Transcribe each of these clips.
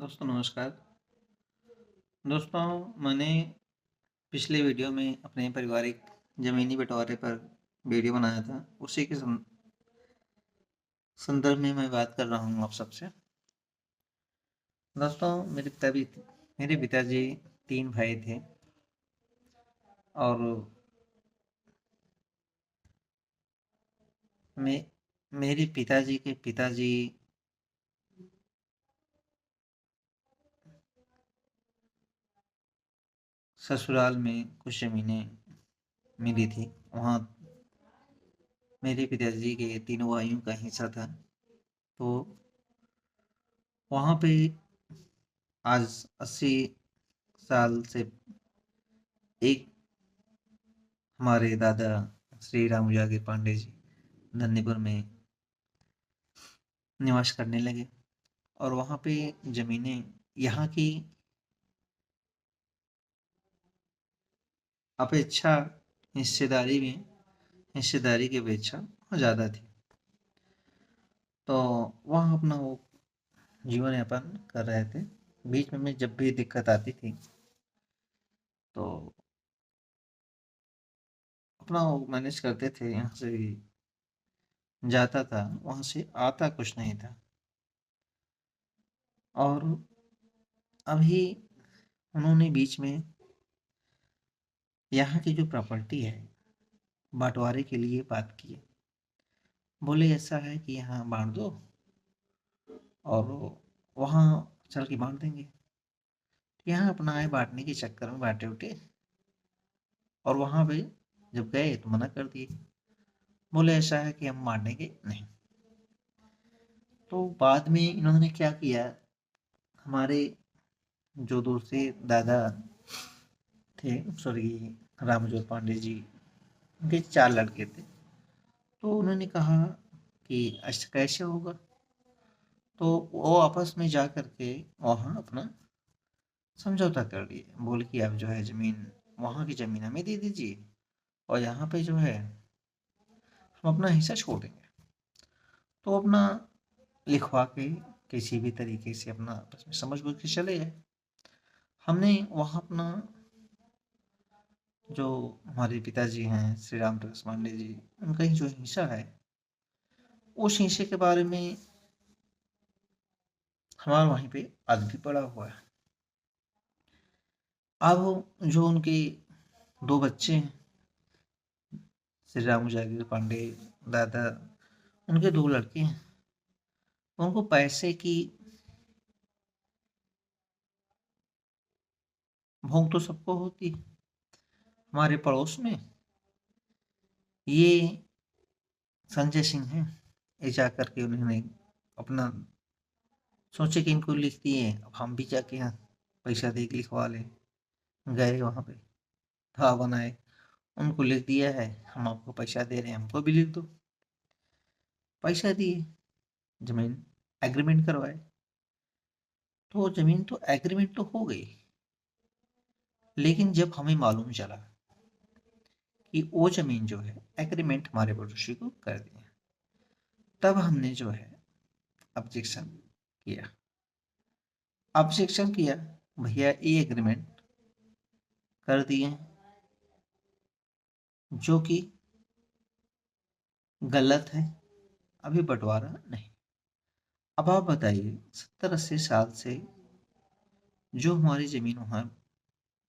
दोस्तों नमस्कार। दोस्तों मैंने पिछले वीडियो में अपने पारिवारिक ज़मीनी बँटवारे पर वीडियो बनाया था। उसी के संदर्भ में मैं बात कर रहा हूँ आप सबसे। दोस्तों मेरे पिताजी 3 भाई थे और मे मेरे पिताजी के पिताजी ससुराल में कुछ ज़मीनें मिली थी। वहाँ मेरे पिताजी के तीनों भाइयों का हिस्सा था। तो वहाँ पे आज 80 साल से एक हमारे दादा श्री राम जागे पांडे जी धन्यपुर में निवास करने लगे और वहाँ पे ज़मीनें यहाँ की अपेक्षा हिस्सेदारी की अपेक्षा ज़्यादा थी। तो वहाँ अपना वो जीवन यापन कर रहे थे। बीच में जब भी दिक्कत आती थी तो अपना वो मैनेज करते थे। यहाँ से जाता था, वहाँ से आता कुछ नहीं था। और अभी उन्होंने बीच में यहाँ की जो प्रॉपर्टी है बँटवारे के लिए बात की। बोले ऐसा है कि यहाँ बाँट दो और वहाँ चल के बाँट देंगे। यहाँ अपना आए बाँटने के चक्कर में बाँटे उठे और वहाँ पे जब गए तो मना कर दिए। बोले ऐसा है कि हम बाँटेंगे नहीं। तो बाद में इन्होंने क्या किया, हमारे जो दूसरे दादा थे स्वर्गीय रामजोत पांडे जी, उनके 4 लड़के थे। तो उन्होंने कहा कि ऐसा कैसे होगा? तो वो आपस में जा करके वहाँ अपना समझौता कर लिए। बोले कि आप जो है ज़मीन, वहाँ की ज़मीन हमें दे दीजिए और यहाँ पे जो है हम अपना हिस्सा छोड़ देंगे। तो अपना लिखवा के किसी भी तरीके से अपना आपस में समझ बूझ के चले गए। हमने वहाँ अपना जो हमारे पिताजी हैं श्री राम प्रकाश पांडे जी, उनका ही जो हिस्सा है, उस हिस्से के बारे में हमारा वहीं पे आज भी पड़ा हुआ है। अब जो उनके 2 बच्चे हैं, श्री राम जागीर पांडे दादा, उनके 2 लड़के हैं। उनको पैसे की भोंक तो सबको होती है। हमारे पड़ोस में ये संजय सिंह हैं। ये जा करके उन्होंने अपना सोचे कि इनको लिख दिए, अब हम भी जाके यहाँ पैसा दे के लिखवा लें। गए वहाँ पे, था बनाए, उनको लिख दिया है, हम आपको पैसा दे रहे हैं, हमको भी लिख दो। पैसा दिए, ज़मीन एग्रीमेंट करवाए। तो ज़मीन तो एग्रीमेंट तो हो गई, लेकिन जब हमें मालूम चला कि वो ज़मीन जो है एग्रीमेंट हमारे पड़ोसी को कर दिया, तब हमने जो है ऑब्जेक्शन किया। ऑब्जेक्शन किया, भैया ये एग्रीमेंट कर दिए जो कि गलत है, अभी बंटवारा नहीं। अब आप बताइए, 70-80 साल से जो हमारी ज़मीन वहाँ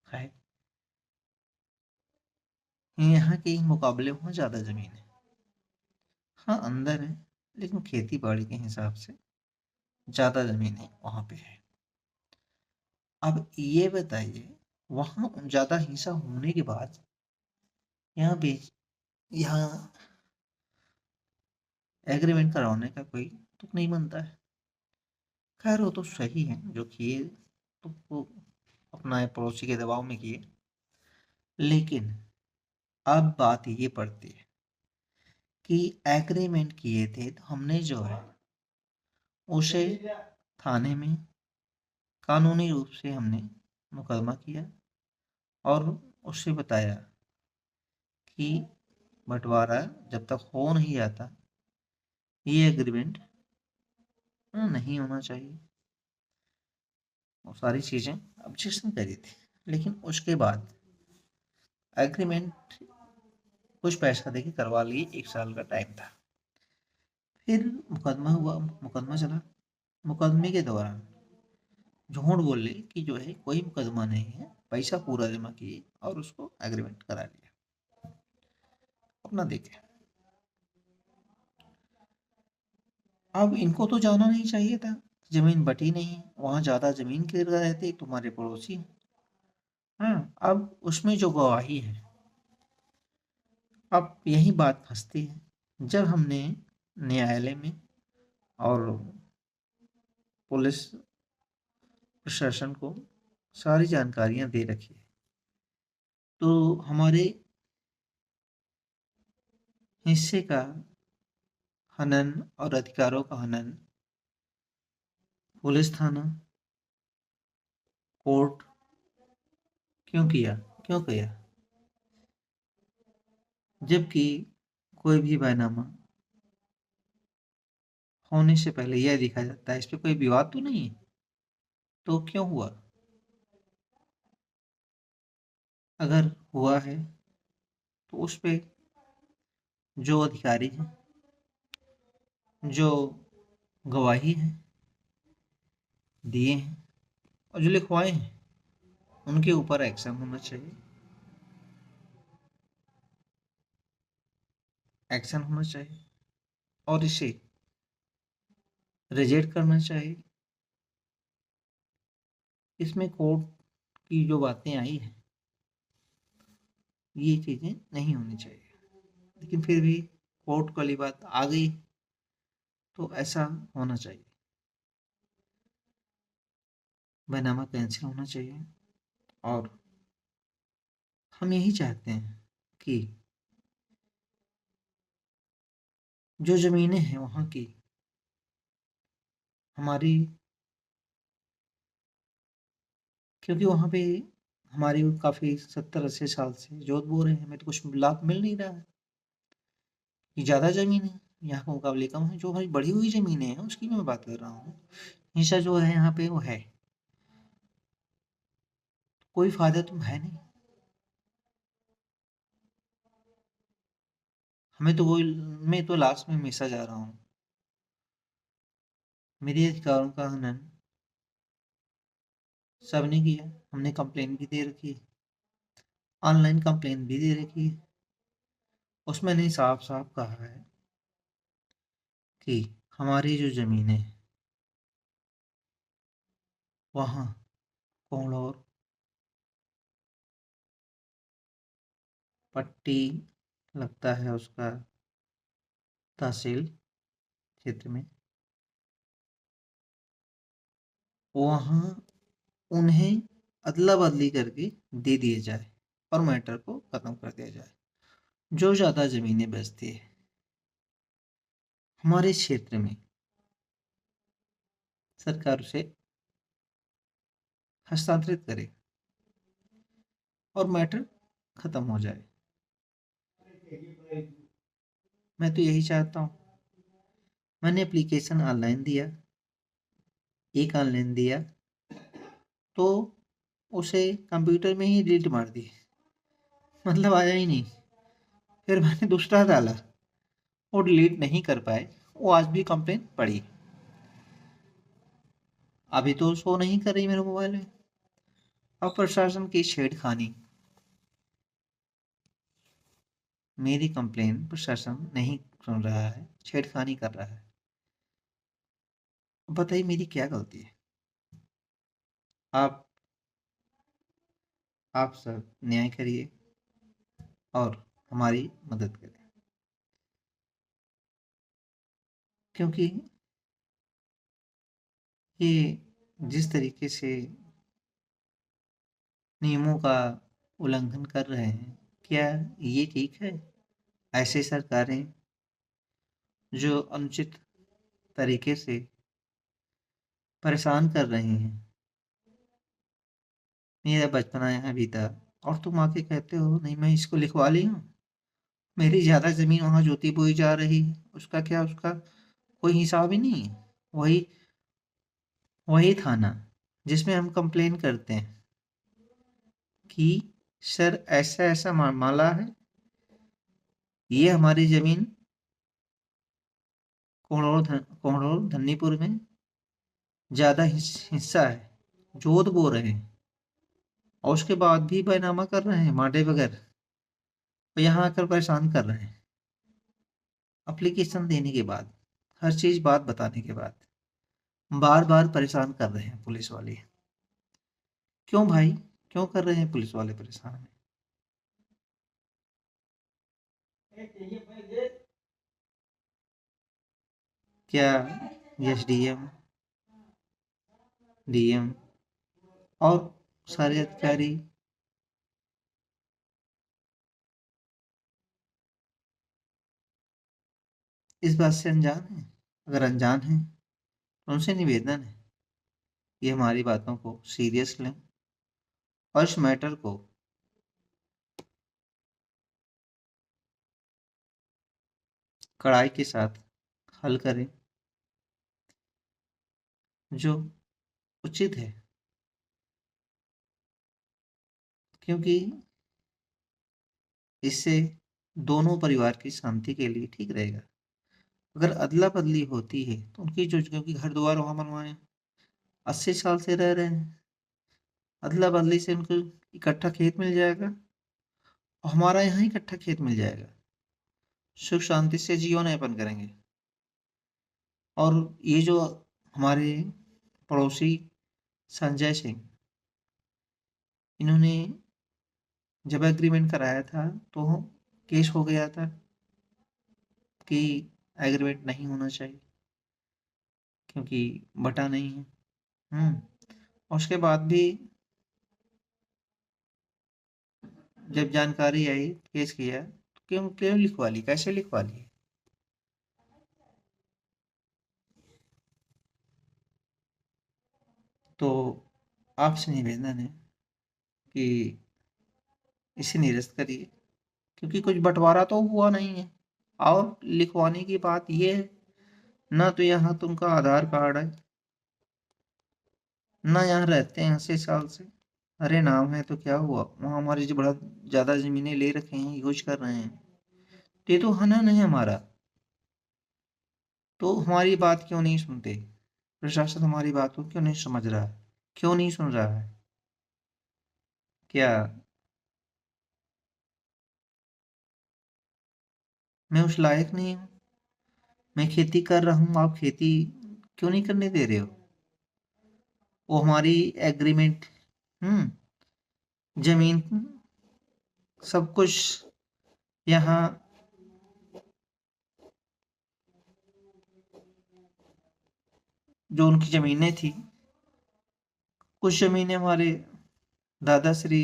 है, यहाँ के मुकाबले वहाँ ज़्यादा ज़मीन है। हाँ अंदर है, लेकिन खेती बाड़ी के हिसाब से ज़्यादा ज़मीन है वहाँ पे है। अब ये बताइए, वहाँ ज़्यादा हिस्सा होने के बाद यहाँ बेच यहाँ एग्रीमेंट करवाने का कोई तुक नहीं बनता है। खैर वो तो सही है, जो किए तो वो अपना पड़ोसी के दबाव में किए। लेकिन अब बात ये पड़ती है कि एग्रीमेंट किए थे तो हमने जो है उसे थाने में कानूनी रूप से हमने मुकदमा किया और उससे बताया कि बंटवारा जब तक हो नहीं जाता ये एग्रीमेंट नहीं होना चाहिए। वो सारी चीज़ें ऑब्जेक्शन करी थी, लेकिन उसके बाद एग्रीमेंट कुछ पैसा देके करवा लिए, 1 साल का टाइम था। फिर मुकदमा हुआ, मुकदमा चला। मुकदमे के दौरान झूठ बोले कि जो है कोई मुकदमा नहीं है, पैसा पूरा जमा किए और उसको एग्रीमेंट करा लिया। अपना देखे, अब इनको तो जाना नहीं चाहिए था, जमीन बटी नहीं, वहां ज्यादा जमीन के रहे थे तुम्हारे पड़ोसी। हाँ, अब उसमें जो गवाही है, अब यही बात फंसती है। जब हमने न्यायालय में और पुलिस प्रशासन को सारी जानकारियां दे रखी है, तो हमारे हिस्से का हनन और अधिकारों का हनन पुलिस थाना, कोर्ट क्यों किया, क्यों किया? जबकि कोई भी बैनामा होने से पहले यह देखा जाता है इस पे कोई विवाद तो नहीं है, तो क्यों हुआ? अगर हुआ है तो उस पे जो अधिकारी हैं, जो गवाही है दिए हैं और जो लिखवाए हैं, उनके ऊपर एक्शन होना चाहिए। एक्शन होना चाहिए और इसे रिजेक्ट करना चाहिए। इसमें कोर्ट की जो बातें आई हैं, ये चीज़ें नहीं होनी चाहिए, लेकिन फिर भी कोर्ट वाली बात आ गई तो ऐसा होना चाहिए। बैनामा कैंसिल होना चाहिए। और हम यही चाहते हैं कि जो ज़मीनें हैं वहाँ की, हमारी, क्योंकि वहाँ पे हमारी काफ़ी 70-80 साल से जोत बो रहे हैं, हमें तो कुछ लाभ मिल नहीं रहा है। ये ज़्यादा ज़मीन है, यहाँ के मुकाबले कम है। जो हमारी बढ़ी हुई ज़मीनें हैं उसकी मैं बात कर रहा हूँ, हिस्सा जो है यहाँ पे वो है, कोई फ़ायदा तो है नहीं। हमें तो वो, मैं तो लास्ट में हमेशा जा रहा हूँ। मेरे अधिकारों का हनन सबने किया, हमने कंप्लेन भी दे रखी है, ऑनलाइन कंप्लेन भी दे रखी है। उसमें नहीं, साफ साफ कहा है कि हमारी जो ज़मीनें हैं वहाँ कोहड़ौर पट्टी लगता है उसका तहसील क्षेत्र में, वहाँ उन्हें अदला बदली करके दे दिए जाए और मैटर को खत्म कर दिया जाए। जो ज़्यादा ज़मीनें बचती है हमारे क्षेत्र में, सरकार उसे हस्तांतरित करे और मैटर खत्म हो जाए। मैं तो यही चाहता हूँ। मैंने एप्लीकेशन ऑनलाइन दिया, एक ऑनलाइन दिया तो उसे कंप्यूटर में ही डिलीट मार दी, मतलब आया ही नहीं। फिर मैंने दूसरा डाला, वो डिलीट नहीं कर पाए, वो आज भी कंप्लेन पड़ी, अभी तो शो नहीं कर रही मेरे मोबाइल में। अब प्रशासन की छेड़खानी, मेरी कंप्लेन प्रशासन नहीं सुन रहा है, छेड़खानी कर रहा है। अब बताइए मेरी क्या गलती है? आप आप सब न्याय करिए और हमारी मदद करें, क्योंकि ये जिस तरीके से नियमों का उल्लंघन कर रहे हैं, क्या ये ठीक है? ऐसे सरकारें जो अनुचित तरीके से परेशान कर रही हैं, मेरा बचपना यहाँ बीता और तुम आके कहते हो नहीं मैं इसको लिखवा ली हूँ। मेरी ज़्यादा ज़मीन वहाँ जोती बोई जा रही है, उसका क्या, उसका कोई हिसाब ही नहीं है। वही वही थाना, जिसमें हम कंप्लेन करते हैं कि सर ऐसा ऐसा मामला है, ये हमारी ज़मीन कोहड़ोर धन्नीपुर में ज़्यादा हिस्सा है, जोत बो रहे हैं और उसके बाद भी बैनामा कर रहे हैं मांडे बगैर, और यहाँ आकर परेशान कर रहे हैं। एप्लीकेशन देने के बाद, हर चीज़ बात बताने के बाद बार बार परेशान कर रहे हैं पुलिस वाले। क्यों भाई, क्यों कर रहे हैं पुलिस वाले परेशान हमें? क्या एसडीएम, डीएम और सारे अधिकारी इस बात से अनजान हैं? अगर अनजान हैं तो उनसे निवेदन है, ये हमारी बातों को सीरियस लें और इस मैटर को कड़ाई के साथ हल करें, जो उचित है। क्योंकि इससे दोनों परिवार की शांति के लिए ठीक रहेगा। अगर अदला बदली होती है तो उनकी जो, क्योंकि घर द्वार वहां बनवाए 80 साल से रह रहे हैं, अदला बदली से उनको इकट्ठा खेत मिल जाएगा और हमारा यहाँ इकट्ठा खेत मिल जाएगा, सुख शांति से जीवन यापन करेंगे। और ये जो हमारे पड़ोसी संजय सिंह, इन्होंने जब एग्रीमेंट कराया था तो केस हो गया था कि एग्रीमेंट नहीं होना चाहिए क्योंकि बटा नहीं है। और उसके बाद भी जब जानकारी आई, केस किया, तो क्यों क्यों लिखवा ली, कैसे लिखवा ली? तो आपसे निवेदन है कि इसे निरस्त करिए, क्योंकि कुछ बंटवारा तो हुआ नहीं है। और लिखवाने की बात यह है, ना तो यहाँ तुमका आधार कार्ड है, ना यहाँ रहते हैं 80 साल से। अरे नाम है तो क्या हुआ, वहाँ हमारी जो बड़ा ज़्यादा ज़मीनें ले रखे हैं, यूज कर रहे हैं, तो ये तो हनन है हमारा। तो हमारी बात क्यों नहीं सुनते? प्रशासन हमारी बात को क्यों नहीं समझ रहा है, क्यों नहीं सुन रहा है? क्या मैं उस लायक नहीं हूँ? मैं खेती कर रहा हूँ, आप खेती क्यों नहीं करने दे रहे हो? वो हमारी एग्रीमेंट, जमीन, सब कुछ यहाँ जो उनकी जमीनें थी, कुछ जमीनें हमारे दादा श्री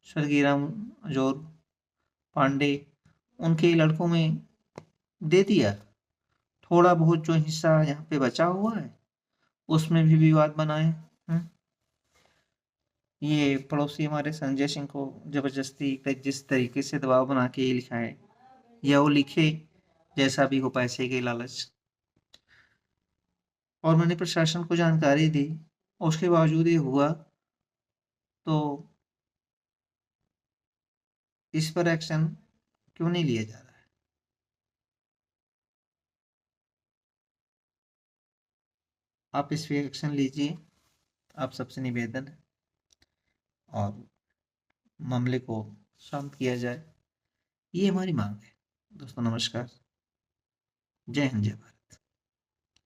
स्वर्गीय राम जोर पांडे, उनके लड़कों में दे दिया। थोड़ा बहुत जो हिस्सा यहाँ पे बचा हुआ है उसमें भी विवाद बनाए। ये पड़ोसी हमारे संजय सिंह को जबरदस्ती जिस तरीके से दबाव बना के ये लिखा है, या वो लिखे जैसा भी हो, पैसे के लालच। और मैंने प्रशासन को जानकारी दी, उसके बावजूद ये हुआ, तो इस पर एक्शन क्यों नहीं लिया जा रहा है? आप इस पे एक्शन लीजिए, आप सबसे निवेदन है, और मामले को शांत किया जाए, ये हमारी मांग है। दोस्तों नमस्कार, जय हिंद, जय भारत।